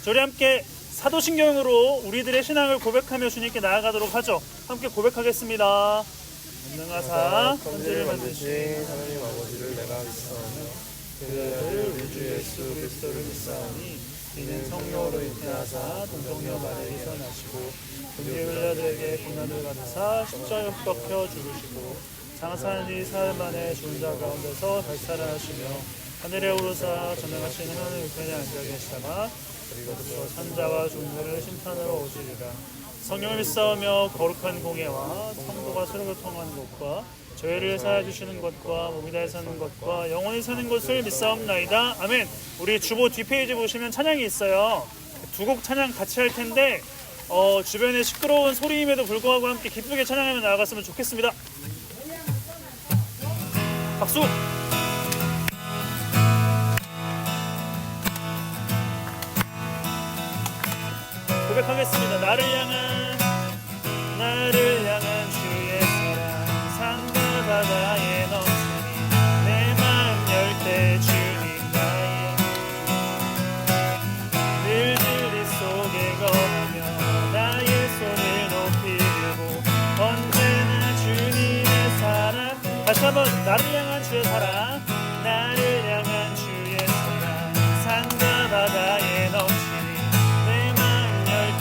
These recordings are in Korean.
우리 함께 사도신경으로 우리들의 신앙을 고백하며 주님께 나아가도록 하죠. 함께 고백하겠습니다. 전능하사 천지를 만드신 하나님 아버지를 내가 믿사오며 그 아들 우리 주 예수 그리스도를 믿사오니 이는 성령으로 잉태하사 동정녀 마리아에서 나시고 본디오 빌라도에게 고난을 받으사 십자가에 못 박혀 죽으시고 장사한 지 사흘 만에 죽은 자 가운데서 다시 살아나시며 하늘에 오르사 전능하신 하나님 우편에 앉아 계시다가 그리고 또 산자와 죽은 자를 심판하러 오시리라. 성령을 믿사오며 거룩한 공예와 성도가 서로 교통하는 것과 죄를 사하여 주시는 것과 몸이 다해 사는 것과 영원히 사는 것을 믿사옵나이다. 아멘. 우리 주보 뒷페이지 보시면 찬양이 있어요. 두 곡 찬양 같이 할 텐데 주변에 시끄러운 소리임에도 불구하고 함께 기쁘게 찬양하며 나아갔으면 좋겠습니다. 박수! 고백하겠습니다. 나를 향한 주의 사랑 산과 바다에 넘치니 내 마음 열 때 주님 나의 늘 진리 속에 거하며 나의 손을 높이 들고 언제나 주님의 사랑. 다시 한번 나를 향한 주의 사랑, 나를 향한 주의 사랑 산과 바다에 넘치니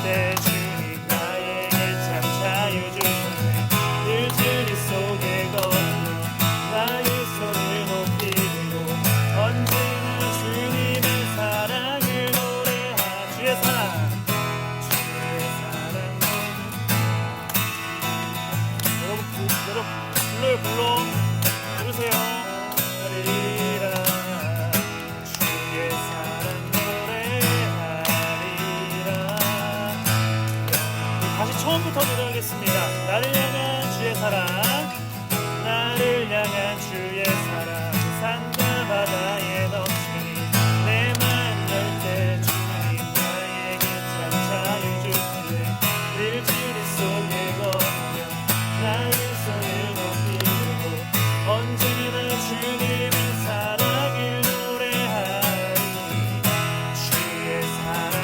때 주님 나에게 참 자유 주시네. 늘 진리 속에 걷고 나의 손을 높이 들고 언제나 주님의 사랑을 노래하. 주의 사랑, 주의 사랑. 여러분 불러요. 부르세요. 하리라 주의 사랑 노래하리라. 다시 처음부터 노래하겠습니다. 나를 향한 주의 사랑, 나를 향한 주의 사랑 산과 바다에 넘치니 내 마음 열 때 주님 나에게 참 자유 주시네. 늘 진리 속에 걷며 나의 손을 높이 들고 언제나 주님의 사랑을 노래하리. 주의 사랑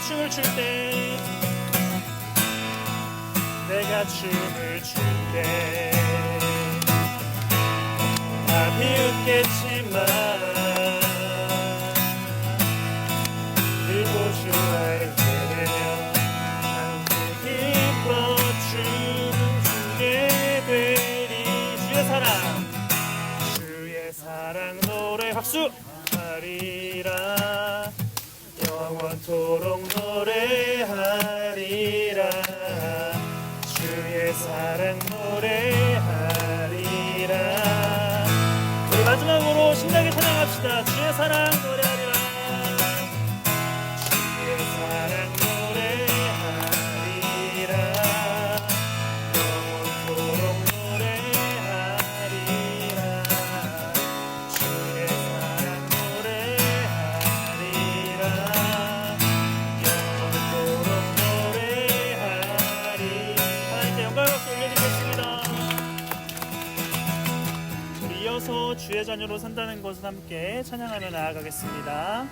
춤을 출 때, 내가 춤을 출 때 다 비웃겠지만 그리고 주 안에 되면 함께 기뻐 춤을 추게 되리. 주의 사랑 노래 박수 하리라. 영원토록 노래하리라. 주의 사랑 노래하리라. 우리 마지막으로 신나게 찬양합시다. 주의 사랑 노래하리라. 주의 사랑 노래하리라. 영원토록 노래하리라. 주의 사랑 노래하리라. 이어서 주의 자녀로 산다는 것을 함께 찬양하며 나아가겠습니다.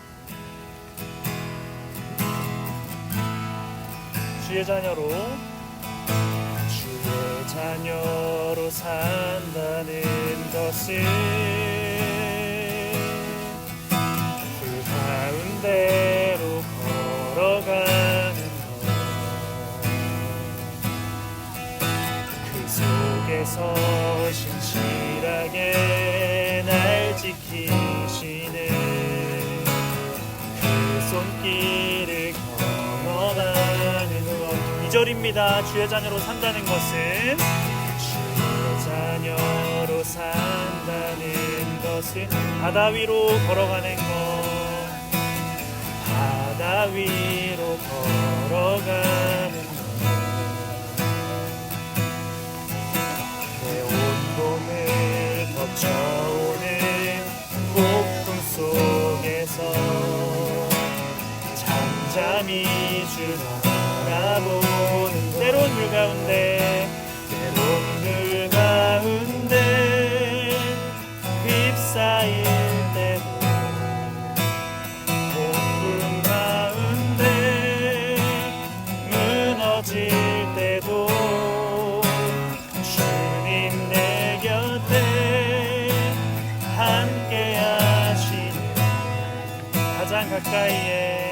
주의 자녀로 산다는 것은 그 가운데로 걸어가는 것, 그 속에서 신실하게 날 지키시는 그 손길을 걸어가는 것. 2절입니다. 주의 자녀로 산다는 것은, 주의 자녀로 산다는 것은 바다 위로 걸어가는 것, 바다 위로 걸어가는 것. 내 온몸을 덮쳐오는 폭풍 속에서 잠잠히 주를 바라보는 때론 물 가운데 휩싸일 때도 폭풍 가운데 무너질 때도 주님 내 곁에 함께 하시네. 가장 가까이에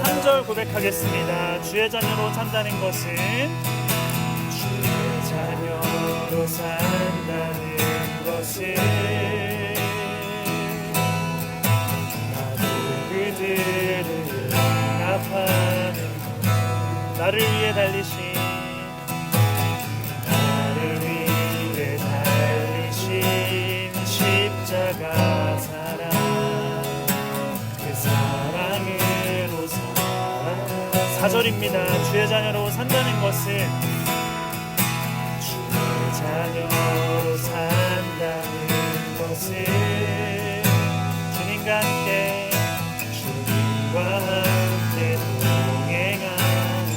3절 고백하겠습니다. 주의 자녀로 산다는 것은 주의 자녀로 산다는 것은 나도 그들을 응답하는 나를 위해 달리신 십자가 사랑 그 사랑으로 살아 4절입니다. 주의 자녀로 산다는 것은 주의 자녀로 산다는 것은 주님과 함께 동행하는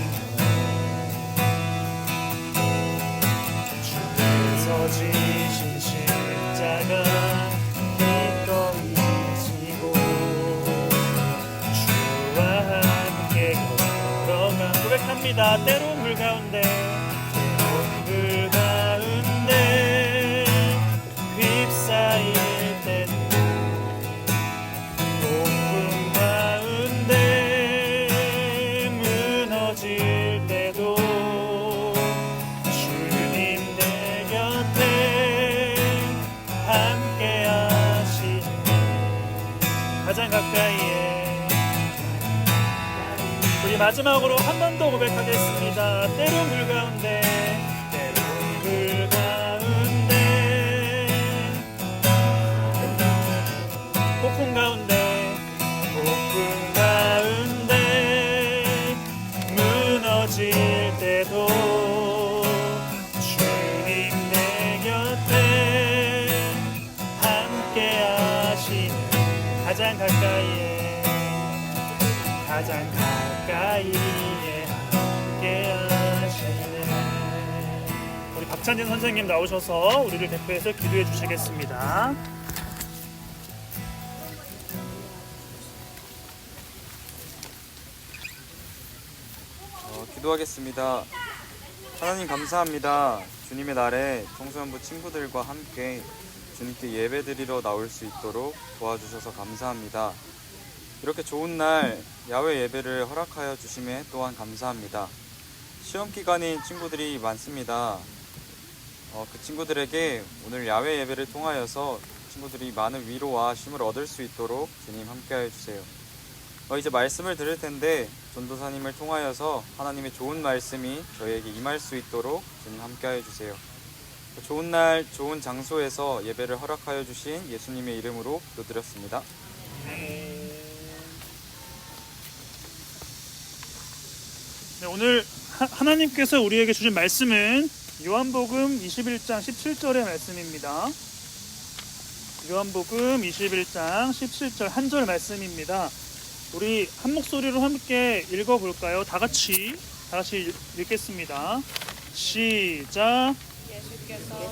주께서 지신 십자가 고백합니다. 때론 물 가운데 휩싸일 때도 폭풍 가운데 무너질 때도 주님 내 곁에 함께 하시네. 가장 가까이에 우리 마지막으로 한 번 더 고백하겠습니다. 때론 물 가운데 폭풍 가운데 무너질 때도 주님 내 곁에 함께 하시네. 가장 가까이에 함께 하시네. 우리 박찬진 선생님 나오셔서 우리를 대표해서 기도해 주시겠습니다. 기도하겠습니다. 하나님 감사합니다. 주님의 날에 청소년부 친구들과 함께 주님께 예배드리러 나올 수 있도록 도와주셔서 감사합니다. 이렇게 좋은 날 야외 예배를 허락하여 주심에 또한 감사합니다. 시험 기간인 친구들이 많습니다. 그 친구들에게 오늘 야외 예배를 통하여서 친구들이 많은 위로와 쉼을 얻을 수 있도록 주님 함께하여 주세요. 이제 말씀을 들을 텐데 전도사님을 통하여서 하나님의 좋은 말씀이 저희에게 임할 수 있도록 주님 함께하여 주세요. 좋은 날 좋은 장소에서 예배를 허락하여 주신 예수님의 이름으로 기도드렸습니다. 네, 오늘 하나님께서 우리에게 주신 말씀은 요한복음 21장 17절의 말씀입니다. 요한복음 21장 17절 한 절 말씀입니다. 우리 한 목소리로 함께 읽어볼까요? 다 같이 읽겠습니다. 시작.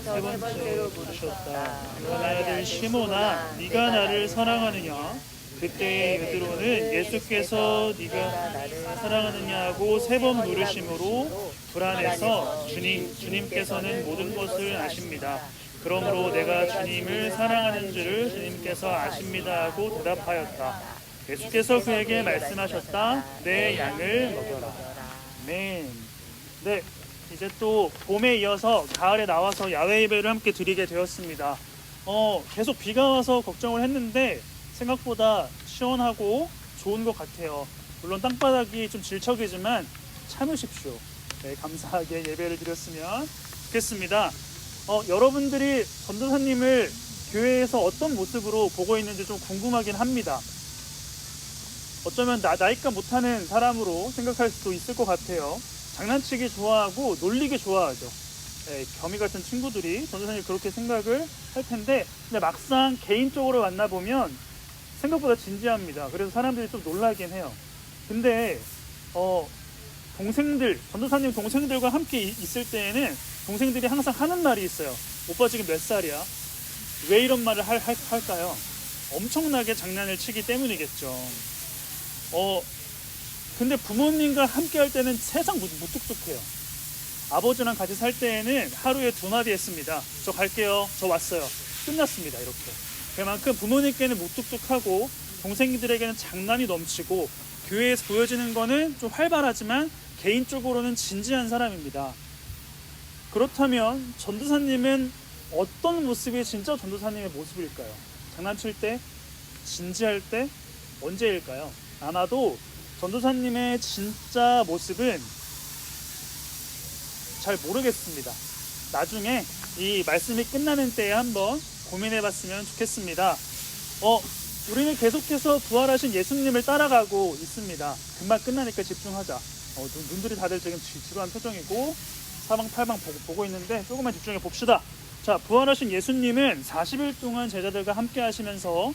세 번째로 부르셨다. 아들 시몬아, 네가 나를 사랑하느냐? 그때 베드로는 예수께서 네가 나를 사랑하느냐 하고 세 번 물으심으로 불안해서 주님께서는 모든 것을 아십니다. 그러므로 내가 주님을 사랑하는 줄을 주님께서 아십니다 하고 대답하였다. 예수께서 그에게 말씀하셨다. 내 양을 먹여라. 아멘. 네, 이제 또 봄에 이어서 가을에 나와서 야외 예배를 함께 드리게 되었습니다. 계속 비가 와서 걱정을 했는데 생각보다 시원하고 좋은 것 같아요. 물론 땅바닥이 좀 질척이지만 참으십시오. 네, 감사하게 예배를 드렸으면 좋겠습니다. 여러분들이 전도사님을 교회에서 어떤 모습으로 보고 있는지 좀 궁금하긴 합니다. 어쩌면 나이가 못하는 사람으로 생각할 수도 있을 것 같아요. 장난치기 좋아하고 놀리기 좋아하죠. 네, 겸이 같은 친구들이 전도사님 그렇게 생각을 할 텐데, 근데 막상 개인적으로 만나보면 생각보다 진지합니다. 그래서 사람들이 좀 놀라긴 해요. 근데 동생들, 전도사님 동생들과 함께 있을 때에는 동생들이 항상 하는 말이 있어요. 오빠 지금 몇 살이야? 왜 이런 말을 할까요? 엄청나게 장난을 치기 때문이겠죠. 근데 부모님과 함께 할 때는 세상 무뚝뚝해요. 아버지랑 같이 살 때에는 하루에 2마디 했습니다. 저 갈게요. 저 왔어요. 끝났습니다. 이렇게. 그만큼 부모님께는 무뚝뚝하고 동생들에게는 장난이 넘치고 교회에서 보여지는 거는 좀 활발하지만 개인적으로는 진지한 사람입니다. 그렇다면 전도사님은 어떤 모습이 진짜 전도사님의 모습일까요? 장난칠 때? 진지할 때? 언제일까요? 아마도 전도사님의 진짜 모습은 잘 모르겠습니다. 나중에 이 말씀이 끝나는 때에 한번 고민해봤으면 좋겠습니다. 우리는 계속해서 부활하신 예수님을 따라가고 있습니다. 금방 끝나니까 집중하자. 눈들이 다들 지금 지루한 표정이고 사방팔방 보고 있는데 조금만 집중해 봅시다. 자, 부활하신 예수님은 40일 동안 제자들과 함께 하시면서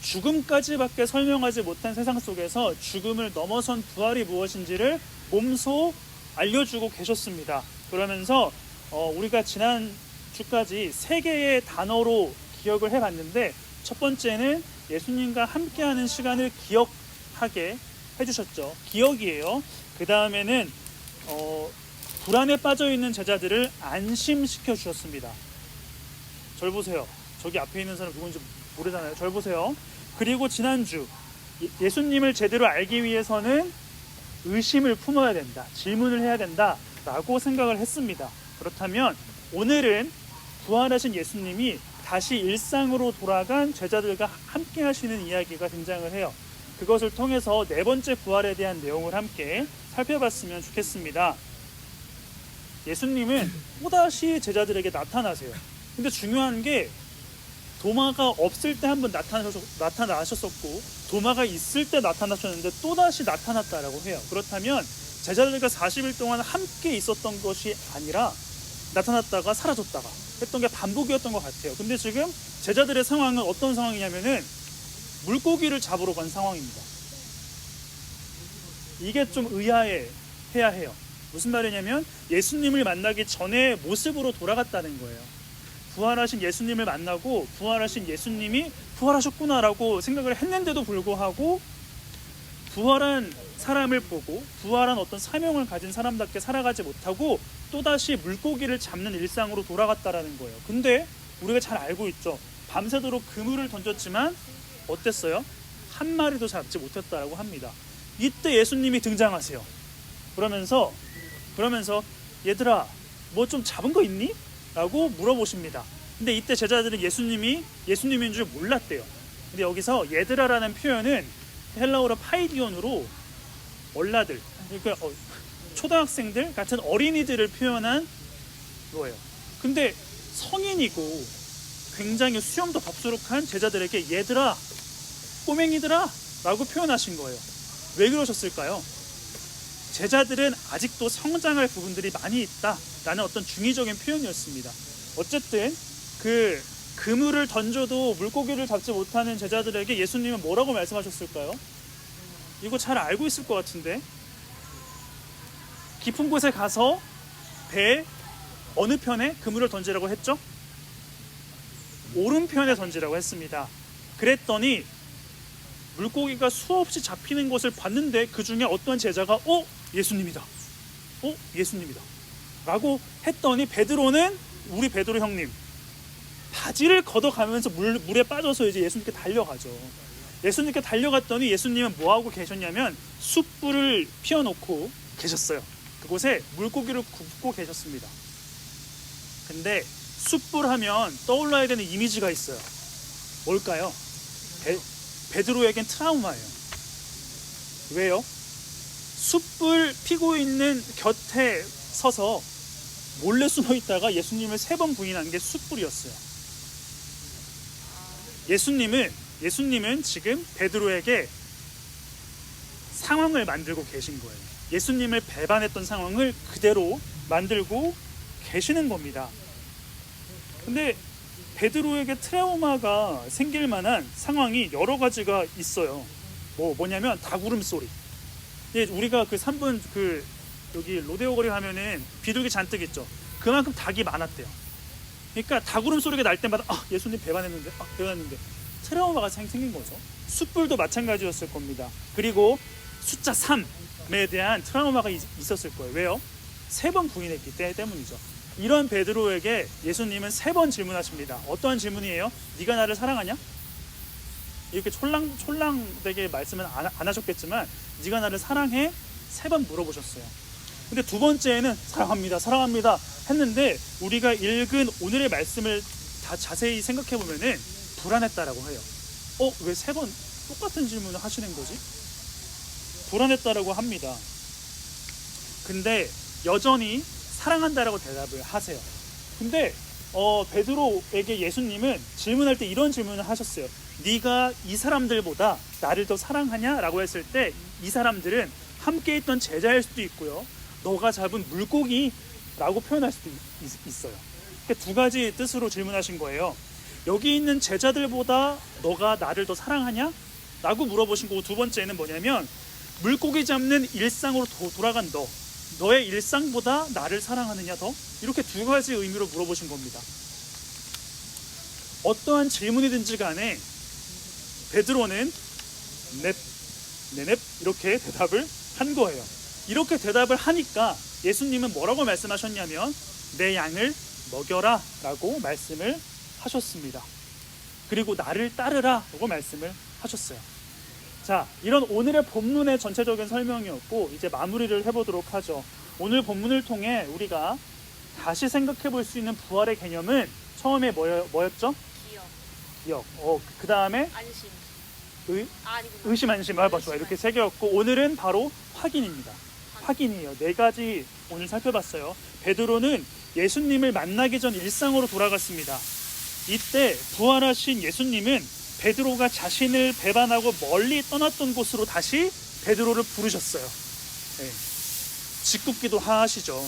죽음까지밖에 설명하지 못한 세상 속에서 죽음을 넘어선 부활이 무엇인지를 몸소 알려주고 계셨습니다. 그러면서 우리가 지난 주까지 3개의 단어로 기억을 해봤는데, 첫 번째는 예수님과 함께하는 시간을 기억하게 해주셨죠. 기억이에요. 그 다음에는 불안에 빠져있는 제자들을 안심시켜 주셨습니다. 절 보세요. 저기 앞에 있는 사람 누군지 모르잖아요. 절 보세요. 그리고 지난주 예수님을 제대로 알기 위해서는 의심을 품어야 된다, 질문을 해야 된다 라고 생각을 했습니다. 그렇다면 오늘은 부활하신 예수님이 다시 일상으로 돌아간 제자들과 함께 하시는 이야기가 등장을 해요. 그것을 통해서 4번째 부활에 대한 내용을 함께 살펴봤으면 좋겠습니다. 예수님은 또다시 제자들에게 나타나세요. 근데 중요한 게 도마가 없을 때 한번 나타나셨었고 도마가 있을 때 나타나셨는데 또다시 나타났다라고 해요. 그렇다면 제자들과 40일 동안 함께 있었던 것이 아니라 나타났다가 사라졌다가 했던 게 반복이었던 것 같아요. 근데 지금 제자들의 상황은 어떤 상황이냐면은 물고기를 잡으러 간 상황입니다. 이게 좀 의아해야 해요. 무슨 말이냐면 예수님을 만나기 전에 모습으로 돌아갔다는 거예요. 부활하신 예수님을 만나고 부활하신 예수님이 부활하셨구나라고 생각을 했는데도 불구하고 부활한 사람을 보고 부활한 어떤 사명을 가진 사람답게 살아가지 못하고 또다시 물고기를 잡는 일상으로 돌아갔다라는 거예요. 근데 우리가 잘 알고 있죠. 밤새도록 그물을 던졌지만 어땠어요? 한 마리도 잡지 못했다라고 합니다. 이때 예수님이 등장하세요. 그러면서 얘들아 뭐 좀 잡은 거 있니? 라고 물어보십니다. 근데 이때 제자들은 예수님인 줄 몰랐대요. 근데 여기서 얘들아라는 표현은 헬라어로 파이디온으로 얼라들, 그러니까 초등학생들 같은 어린이들을 표현한 거예요. 근데 성인이고 굉장히 수염도 덥수룩한 제자들에게 얘들아, 꼬맹이들아 라고 표현하신 거예요. 왜 그러셨을까요? 제자들은 아직도 성장할 부분들이 많이 있다라는 어떤 중의적인 표현이었습니다. 어쨌든 그 그물을 던져도 물고기를 잡지 못하는 제자들에게 예수님은 뭐라고 말씀하셨을까요? 이거 잘 알고 있을 것 같은데, 깊은 곳에 가서 배 어느 편에 그물을 던지라고 했죠? 오른편에 던지라고 했습니다. 그랬더니 물고기가 수없이 잡히는 것을 봤는데 그 중에 어떤 제자가 예수님이다. 예수님이다. 라고 했더니 베드로는, 우리 베드로 형님, 바지를 걷어가면서 물에 빠져서 이제 예수님께 달려가죠. 예수님께 달려갔더니 예수님은 뭐하고 계셨냐면 숯불을 피워놓고 계셨어요. 그곳에 물고기를 굽고 계셨습니다. 근데 숯불 하면 떠올라야 되는 이미지가 있어요. 뭘까요? 베드로에겐 트라우마예요. 왜요? 숯불 피고 있는 곁에 서서 몰래 숨어 있다가 예수님을 3번 부인한 게 숯불이었어요. 예수님은 지금 베드로에게 상황을 만들고 계신 거예요. 예수님을 배반했던 상황을 그대로 만들고 계시는 겁니다. 근데 베드로에게 트라우마가 생길 만한 상황이 여러 가지가 있어요. 뭐냐면 닭울음 소리. 우리가 그 3분 여기 로데오 거리 가면은 비둘기 잔뜩 있죠. 그만큼 닭이 많았대요. 그러니까 닭울음 소리가 날 때마다 예수님 배반했는데 트라우마가 생긴 거죠. 숯불도 마찬가지였을 겁니다. 그리고 숫자 3에 대한 트라우마가 있었을 거예요. 왜요? 3번 부인했기 때문이죠. 이런 베드로에게 예수님은 3번 질문하십니다. 어떠한 질문이에요? 네가 나를 사랑하냐? 이렇게 촐랑되게 말씀은 안 하셨겠지만 네가 나를 사랑해? 3번 물어보셨어요. 근데 두 번째에는 사랑합니다 했는데 우리가 읽은 오늘의 말씀을 다 자세히 생각해 보면은 불안했다라고 해요. 왜 3번 똑같은 질문을 하시는 거지? 불안했다라고 합니다. 근데 여전히 사랑한다라고 대답을 하세요. 근데 베드로에게 예수님은 질문할 때 이런 질문을 하셨어요. 네가 이 사람들보다 나를 더 사랑하냐? 라고 했을 때 이 사람들은 함께 있던 제자일 수도 있고요, 너가 잡은 물고기라고 표현할 수도 있어요. 그러니까 두 가지 뜻으로 질문하신 거예요. 여기 있는 제자들보다 너가 나를 더 사랑하냐? 라고 물어보신 거고, 두 번째는 뭐냐면 물고기 잡는 일상으로 돌아간 너의 일상보다 나를 사랑하느냐 더? 이렇게 두 가지 의미로 물어보신 겁니다. 어떠한 질문이든지 간에 베드로는 넵 이렇게 대답을 한 거예요. 이렇게 대답을 하니까 예수님은 뭐라고 말씀하셨냐면 내 양을 먹여라 라고 말씀을 하셨습니다. 그리고 나를 따르라 라고 말씀을 하셨어요. 자, 이런 오늘의 본문의 전체적인 설명이었고, 이제 마무리를 해보도록 하죠. 오늘 본문을 통해 우리가 다시 생각해 볼 수 있는 부활의 개념은 처음에 뭐였죠? 기억. 그 다음에 안심. 의심, 안심, 좋아. 이렇게 세 개였고, 오늘은 바로 확인입니다. 확인이에요. 4가지 오늘 살펴봤어요. 베드로는 예수님을 만나기 전 일상으로 돌아갔습니다. 이때 부활하신 예수님은 베드로가 자신을 배반하고 멀리 떠났던 곳으로 다시 베드로를 부르셨어요. 짓궂기도 하시죠.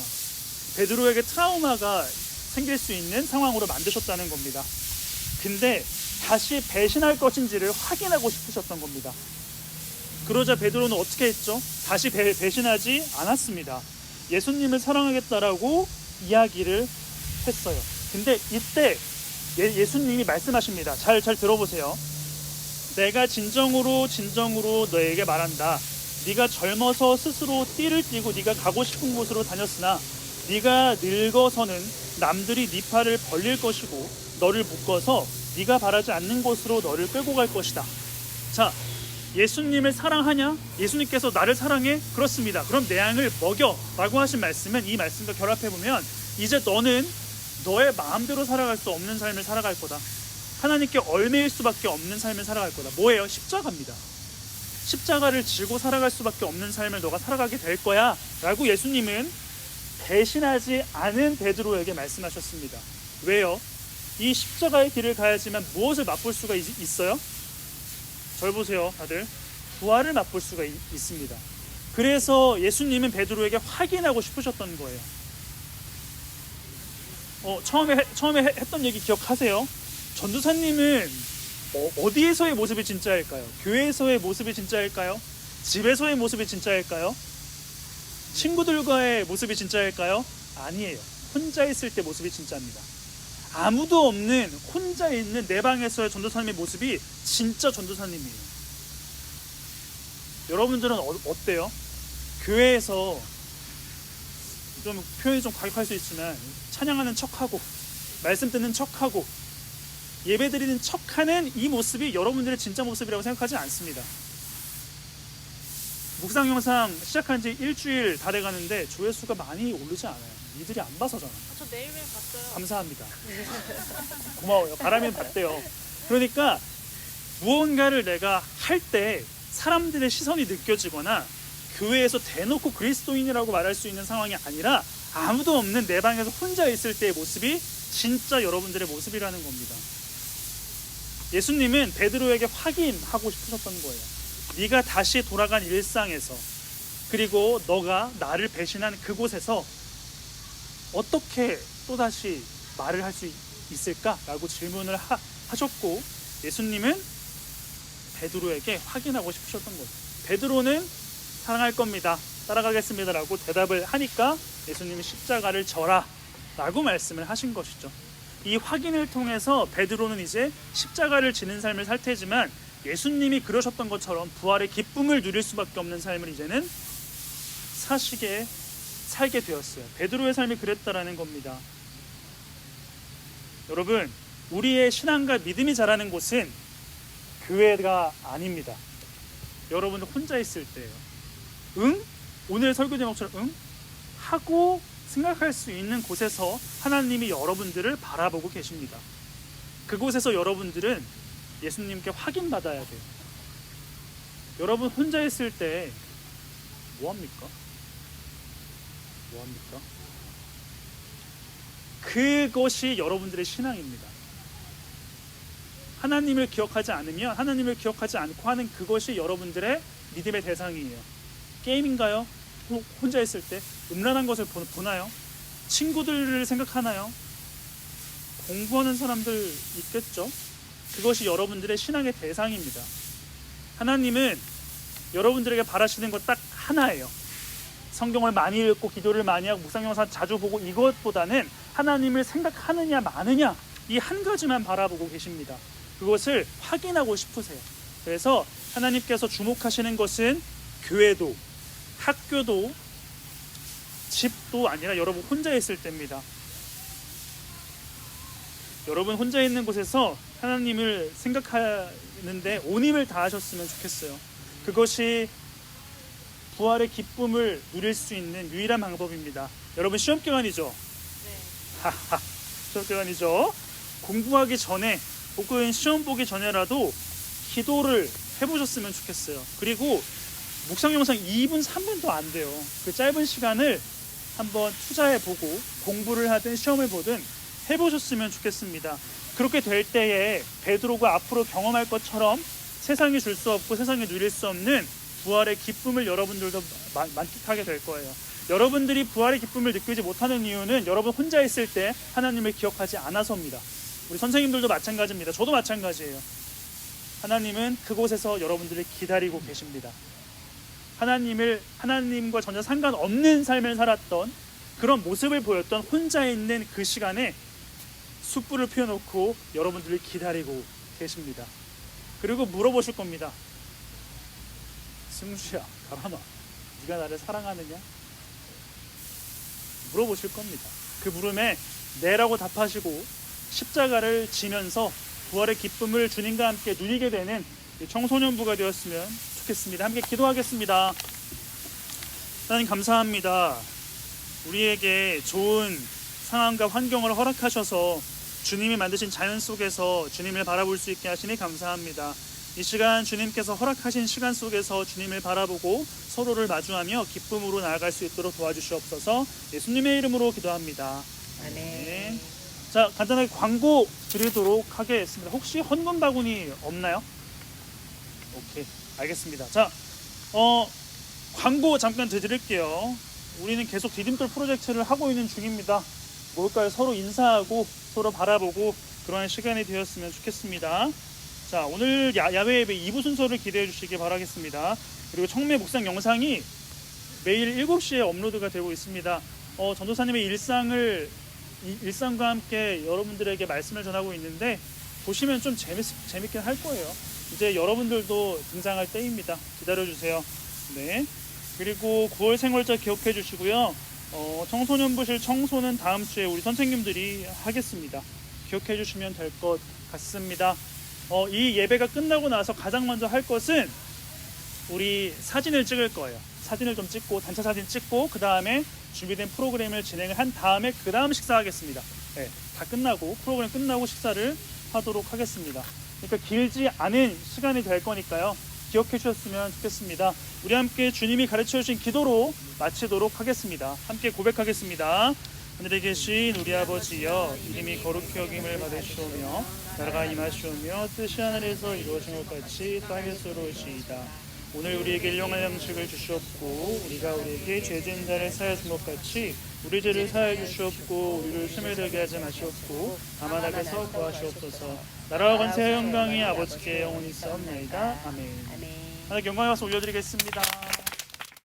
베드로에게 트라우마가 생길 수 있는 상황으로 만드셨다는 겁니다. 근데 다시 배신할 것인지를 확인하고 싶으셨던 겁니다. 그러자 베드로는 어떻게 했죠? 다시 배신하지 않았습니다. 예수님을 사랑하겠다라고 이야기를 했어요. 근데 이때 예수님이 말씀하십니다. 잘 들어보세요. 내가 진정으로 너에게 말한다. 네가 젊어서 스스로 띠를 띠고 네가 가고 싶은 곳으로 다녔으나 네가 늙어서는 남들이 네 팔을 벌릴 것이고 너를 묶어서 네가 바라지 않는 곳으로 너를 끌고 갈 것이다. 자, 예수님을 사랑하냐? 예수님께서 나를 사랑해? 그렇습니다. 그럼 내 양을 먹여 라고 하신 말씀은 이 말씀과 결합해보면 이제 너는 너의 마음대로 살아갈 수 없는 삶을 살아갈 거다. 하나님께 얽매일 수밖에 없는 삶을 살아갈 거다. 뭐예요? 십자가입니다. 십자가를 지고 살아갈 수밖에 없는 삶을 너가 살아가게 될 거야 라고 예수님은 배신하지 않은 베드로에게 말씀하셨습니다. 왜요? 이 십자가의 길을 가야지만 무엇을 맛볼 수가 있어요? 절 보세요, 다들. 부활을 맛볼 수가 있습니다. 그래서 예수님은 베드로에게 확인하고 싶으셨던 거예요. 처음에 했던 얘기 기억하세요? 전도사님은 어디에서의 모습이 진짜일까요? 교회에서의 모습이 진짜일까요? 집에서의 모습이 진짜일까요? 친구들과의 모습이 진짜일까요? 아니에요. 혼자 있을 때 모습이 진짜입니다. 아무도 없는 혼자 있는 내 방에서의 전도사님의 모습이 진짜 전도사님이에요. 여러분들은 어때요? 교회에서 좀 표현이 좀 과격할 수 있지만 찬양하는 척하고 말씀 듣는 척하고 예배드리는 척하는 이 모습이 여러분들의 진짜 모습이라고 생각하지 않습니다. 묵상 영상 시작한 지 일주일 다 돼가는데 조회수가 많이 오르지 않아요. 니들이 안 봐서잖아. 저 매일매일 봤어요. 감사합니다. 고마워요. 바라면 봤대요. 그러니까 무언가를 내가 할 때 사람들의 시선이 느껴지거나 교회에서 대놓고 그리스도인이라고 말할 수 있는 상황이 아니라 아무도 없는 내 방에서 혼자 있을 때의 모습이 진짜 여러분들의 모습이라는 겁니다. 예수님은 베드로에게 확인하고 싶으셨던 거예요. 네가 다시 돌아간 일상에서, 그리고 너가 나를 배신한 그곳에서 어떻게 또다시 말을 할 수 있을까라고 질문을 하셨고 예수님은 베드로에게 확인하고 싶으셨던 거예요. 베드로는 사랑할 겁니다. 따라가겠습니다라고 대답을 하니까 예수님이 십자가를 져라 라고 말씀을 하신 것이죠. 이 확인을 통해서 베드로는 이제 십자가를 지는 삶을 살 테지만 예수님이 그러셨던 것처럼 부활의 기쁨을 누릴 수밖에 없는 삶을 이제는 살게 되었어요. 베드로의 삶이 그랬다라는 겁니다. 여러분, 우리의 신앙과 믿음이 자라는 곳은 교회가 아닙니다. 여러분 혼자 있을 때예요. 오늘 설교 제목처럼 하고 생각할 수 있는 곳에서 하나님이 여러분들을 바라보고 계십니다. 그곳에서 여러분들은 예수님께 확인받아야 돼요. 여러분 혼자 있을 때 뭐합니까? 그것이 여러분들의 신앙입니다. 하나님을 기억하지 않으면, 하나님을 기억하지 않고 하는 그것이 여러분들의 믿음의 대상이에요. 게임인가요? 혼자 있을 때 음란한 것을 보나요? 친구들을 생각하나요? 공부하는 사람들 있겠죠? 그것이 여러분들의 신앙의 대상입니다. 하나님은 여러분들에게 바라시는 것 딱 하나예요. 성경을 많이 읽고 기도를 많이 하고 묵상 영상 자주 보고 이것보다는 하나님을 생각하느냐 마느냐 이 한 가지만 바라보고 계십니다. 그것을 확인하고 싶으세요. 그래서 하나님께서 주목하시는 것은 교회도 학교도 집도 아니라 여러분 혼자 있을 때입니다. 여러분 혼자 있는 곳에서 하나님을 생각하는데 온 힘을 다하셨으면 좋겠어요. 그것이 부활의 기쁨을 누릴 수 있는 유일한 방법입니다. 여러분 시험 기간이죠? 네. 시험 기간이죠? 공부하기 전에 혹은 시험 보기 전에라도 기도를 해보셨으면 좋겠어요. 그리고 묵상 영상 2분 3분도 안 돼요. 그 짧은 시간을 한번 투자해보고 공부를 하든 시험을 보든 해보셨으면 좋겠습니다. 그렇게 될 때에 베드로가 앞으로 경험할 것처럼 세상이 줄 수 없고 세상이 누릴 수 없는 부활의 기쁨을 여러분들도 만끽하게 될 거예요. 여러분들이 부활의 기쁨을 느끼지 못하는 이유는 여러분 혼자 있을 때 하나님을 기억하지 않아서입니다. 우리 선생님들도 마찬가지입니다. 저도 마찬가지예요. 하나님은 그곳에서 여러분들을 기다리고 계십니다. 하나님과 전혀 상관없는 삶을 살았던 그런 모습을 보였던 혼자 있는 그 시간에 숯불을 피워놓고 여러분들을 기다리고 계십니다. 그리고 물어보실 겁니다. 승수야, 가만아, 네가 나를 사랑하느냐? 물어보실 겁니다. 그 물음에 네라고 답하시고 십자가를 지면서 부활의 기쁨을 주님과 함께 누리게 되는 청소년부가 되었으면 좋겠습니다. 함께 기도하겠습니다. 하나님 감사합니다. 우리에게 좋은 상황과 환경을 허락하셔서 주님이 만드신 자연 속에서 주님을 바라볼 수 있게 하시니 감사합니다. 이 시간 주님께서 허락하신 시간 속에서 주님을 바라보고 서로를 마주하며 기쁨으로 나아갈 수 있도록 도와주시옵소서. 예수님의 이름으로 기도합니다. 아멘. 자, 간단하게 광고 드리도록 하겠습니다. 혹시 헌금 바구니 없나요? 오케이, 알겠습니다. 자, 광고 잠깐 드릴게요. 우리는 계속 디딤돌 프로젝트를 하고 있는 중입니다. 뭘까요? 서로 인사하고 서로 바라보고 그러한 시간이 되었으면 좋겠습니다. 자, 오늘 야외 예배 2부 순서를 기대해 주시기 바라겠습니다. 그리고 청매 묵상 영상이 매일 7시에 업로드가 되고 있습니다. 전도사님의 일상과 함께 여러분들에게 말씀을 전하고 있는데 보시면 좀 재밌긴 할 거예요. 이제 여러분들도 등장할 때입니다. 기다려주세요. 네. 그리고 9월 생활자 기억해 주시고요. 청소년부실 청소는 다음 주에 우리 선생님들이 하겠습니다. 기억해 주시면 될 것 같습니다. 이 예배가 끝나고 나서 가장 먼저 할 것은 우리 사진을 찍을 거예요. 사진을 좀 찍고 단체 사진 찍고 그 다음에 준비된 프로그램을 진행을 한 다음에 그 다음 식사하겠습니다. 네, 다 끝나고 프로그램 끝나고 식사를 하도록 하겠습니다. 그러니까 길지 않은 시간이 될 거니까요. 기억해 주셨으면 좋겠습니다. 우리 함께 주님이 가르쳐 주신 기도로 마치도록 하겠습니다. 함께 고백하겠습니다. 하늘에 계신 우리 아버지여, 이름이 거룩히 여김을 받으시오며 나라가 임하시오며 뜻이 하늘에서 이루어진 것 같이 땅에서 이루어지이다. 오늘 우리에게 일용할 양식을 주시옵고 우리가 우리에게 죄 지은 자를 사하여 준 것 같이 우리 죄를 사하여 주시옵고 우리를 심에 들게 하지 마시옵고 다만 악에서 구하시옵소서. 나라와 권세와 영광이 아버지께 영원히 있사옵나이다. 아멘. 아멘. 하나님 영광의 박수 올려드리겠습니다.